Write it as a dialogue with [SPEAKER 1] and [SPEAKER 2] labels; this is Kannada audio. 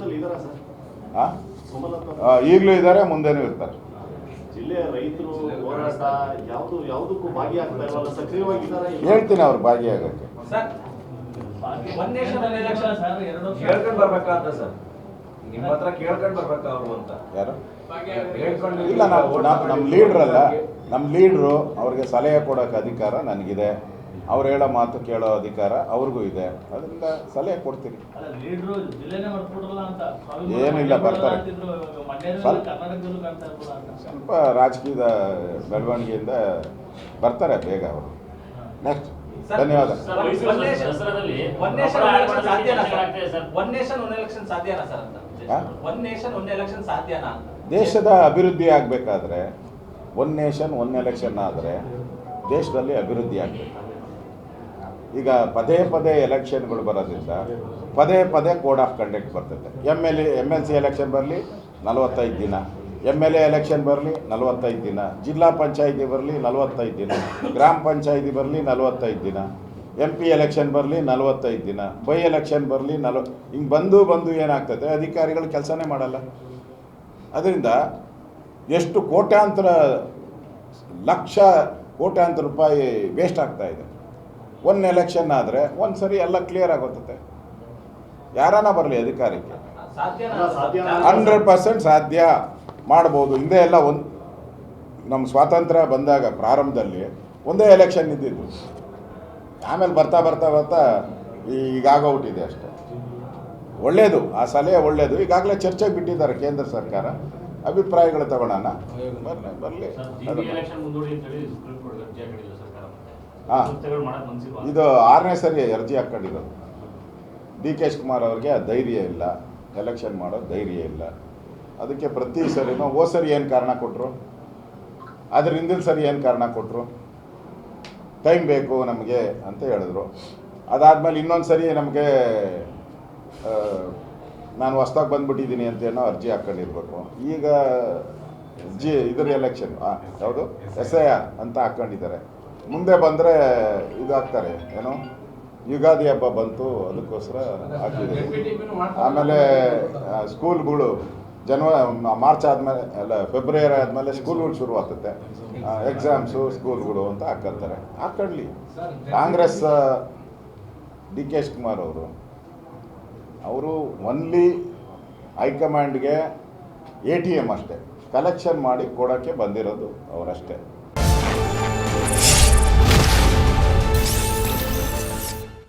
[SPEAKER 1] ಪಕ್ಷದಲ್ಲಿ ಇದ್ದಾರಾ ಸರ್?
[SPEAKER 2] ಈಗಲೂ ಇದ್ದಾರೆ, ಮುಂದೆನೂ ಇರ್ತಾರೆ.
[SPEAKER 1] ಜಿಲ್ಲೆಯ ರೈತರು ಹೋರಾಟ ಯಾವುದಕ್ಕೂ ಭಾಗಿಯಾಗ್ತಾ ಇಲ್ವಲ್ಲ, ಸಕ್ರಿಯವಾಗಿದ್ದಾರೆ.
[SPEAKER 2] ಹೇಳ್ತೀನಿ ಅವ್ರು ಭಾಗಿಯಾಗಕ್ಕೆ.
[SPEAKER 3] ಕೇಳ್ಕೊಂಡು ಬರ್ಬೇಕಂತ ಸರ್, ನಿಮ್ಮ ಹತ್ರ ಕೇಳ್ಕೊಂಡು ಬರ್ಬೇಕ ಅವರು ಅಂತ.
[SPEAKER 2] ಯಾರು ಇಲ್ಲ, ನಮ್ಮ ಲೀಡ್ರಲ್ಲ, ನಮ್ಮ ಲೀಡ್ರು ಅವ್ರಿಗೆ ಸಲಹೆ ಕೊಡೋಕೆ ಅಧಿಕಾರ ನನಗಿದೆ, ಅವ್ರು ಹೇಳೋ ಮಾತು ಕೇಳೋ ಅಧಿಕಾರ ಅವ್ರಿಗೂ ಇದೆ, ಅದರಿಂದ ಸಲಹೆ ಕೊಡ್ತೀನಿ. ಏನಿಲ್ಲ, ಬರ್ತಾರೆ. ಸ್ವಲ್ಪ ರಾಜಕೀಯದ ಬೆಳವಣಿಗೆಯಿಂದ ಬರ್ತಾರೆ ಬೇಗ ಅವರು. ನೆಕ್ಸ್ಟ್, ಧನ್ಯವಾದ. ದೇಶದ ಅಭಿವೃದ್ಧಿ ಆಗಬೇಕಾದ್ರೆ ಒನ್ ನೇಷನ್ ಒನ್ ಎಲೆಕ್ಷನ್ ಆದರೆ ದೇಶದಲ್ಲಿ ಅಭಿವೃದ್ಧಿ ಆಗಬೇಕು. ಈಗ ಪದೇ ಪದೇ ಎಲೆಕ್ಷನ್ಗಳು ಬರೋದ್ರಿಂದ ಪದೇ ಪದೇ ಕೋಡ್ ಆಫ್ ಕಂಡಕ್ಟ್ ಬರ್ತದೆ. MLC ಎಲೆಕ್ಷನ್ ಬರಲಿ 45 ದಿನ, MLA ಎಲೆಕ್ಷನ್ ಬರಲಿ 45 ದಿನ, ಜಿಲ್ಲಾ ಪಂಚಾಯಿತಿ ಬರಲಿ 45 ದಿನ, ಗ್ರಾಮ ಪಂಚಾಯಿತಿ ಬರಲಿ 45 ದಿನ, MP ಎಲೆಕ್ಷನ್ ಬರಲಿ 45 ದಿನ, ಬೈ ಎಲೆಕ್ಷನ್ ಬರಲಿ ಹಿಂಗೆ ಬಂದು ಏನಾಗ್ತದೆ, ಅಧಿಕಾರಿಗಳು ಕೆಲಸನೇ ಮಾಡಲ್ಲ. ಅದರಿಂದ ಎಷ್ಟು ಕೋಟ್ಯಾಂತರ ರೂಪಾಯಿ ವೇಸ್ಟ್ ಆಗ್ತಾ ಇದೆ. ಒಂದು ಎಲೆಕ್ಷನ್ ಆದರೆ ಒಂದು ಸರಿ ಎಲ್ಲ ಕ್ಲಿಯರ್ ಆಗೋತದೆ. ಯಾರನ್ನ ಬರಲಿ ಅಧಿಕಾರಕ್ಕೆ 100% ಸಾಧ್ಯ ಮಾಡ್ಬೋದು. ಹಿಂದೆ ಎಲ್ಲ ನಮ್ಮ ಸ್ವಾತಂತ್ರ್ಯ ಬಂದಾಗ ಪ್ರಾರಂಭದಲ್ಲಿ ಒಂದೇ ಎಲೆಕ್ಷನ್ ಇದ್ದಿದ್ದು, ಆಮೇಲೆ ಬರ್ತಾ ಈಗಾಗೋಗ್ಬಿಟ್ಟಿದೆ ಅಷ್ಟೇ. ಒಳ್ಳೆಯದು, ಆ ಸಲಹೆ ಒಳ್ಳೆಯದು. ಈಗಾಗಲೇ ಚರ್ಚೆಗೆ ಬಿಟ್ಟಿದ್ದಾರೆ ಕೇಂದ್ರ ಸರ್ಕಾರ, ಅಭಿಪ್ರಾಯಗಳು ತಗೊಳ್ಳೋಣ, ಬರಲಿ. ಹಾಂ, ಇದು 6ನೇ ಸರಿ ಅರ್ಜಿ ಹಾಕ್ಕೊಂಡಿರೋದು. DK ಶಿವಕುಮಾರ್ ಅವ್ರಿಗೆ ಆ ಧೈರ್ಯ ಇಲ್ಲ, ಎಲೆಕ್ಷನ್ ಮಾಡೋ ಧೈರ್ಯ ಇಲ್ಲ. ಅದಕ್ಕೆ ಪ್ರತಿ ಸರಿನೂ ಸರಿ ಏನು ಕಾರಣ ಕೊಟ್ಟರು, ಅದ್ರ ಹಿಂದಿನ ಸರಿ ಏನು ಕಾರಣ ಕೊಟ್ಟರು, ಟೈಮ್ ಬೇಕು ನಮಗೆ ಅಂತ ಹೇಳಿದ್ರು. ಅದಾದಮೇಲೆ ಇನ್ನೊಂದು ಸರಿ ನಮಗೆ ನಾನು ಹೊಸ್ದಾಗಿ ಬಂದುಬಿಟ್ಟಿದ್ದೀನಿ ಅಂತ ಏನೋ ಅರ್ಜಿ ಹಾಕ್ಕೊಂಡಿರ್ಬೇಕು. ಈಗ ಇದರ ಎಲೆಕ್ಷನ್ ಯಾವುದು SIR ಅಂತ ಹಾಕ್ಕೊಂಡಿದ್ದಾರೆ. ಮುಂದೆ ಬಂದರೆ ಇದು ಹಾಕ್ತಾರೆ, ಏನು ಯುಗಾದಿ ಹಬ್ಬ ಬಂತು, ಅದಕ್ಕೋಸ್ಕರ ಹಾಕಿದ್ದೀವಿ. ಆಮೇಲೆ ಸ್ಕೂಲ್ಗಳು ಮಾರ್ಚ್ ಆದಮೇಲೆ ಅಲ್ಲ, ಫೆಬ್ರವರಿ ಆದಮೇಲೆ ಸ್ಕೂಲ್ಗಳು ಶುರು ಆಗ್ತದೆ, ಎಕ್ಸಾಮ್ಸು ಸ್ಕೂಲ್ಗಳು ಅಂತ ಹಾಕ್ಕೊಳ್ತಾರೆ. ಹಾಕ್ಕೊಳ್ಳಿ. ಕಾಂಗ್ರೆಸ್ DK ಶಿವಕುಮಾರ್ ಅವರು ಒನ್ಲಿ ಹೈಕಮಾಂಡ್ಗೆ ATM ಅಷ್ಟೇ ಕಲೆಕ್ಷನ್ ಮಾಡಿ ಕೊಡೋಕ್ಕೆ ಬಂದಿರೋದು ಅವರಷ್ಟೇ.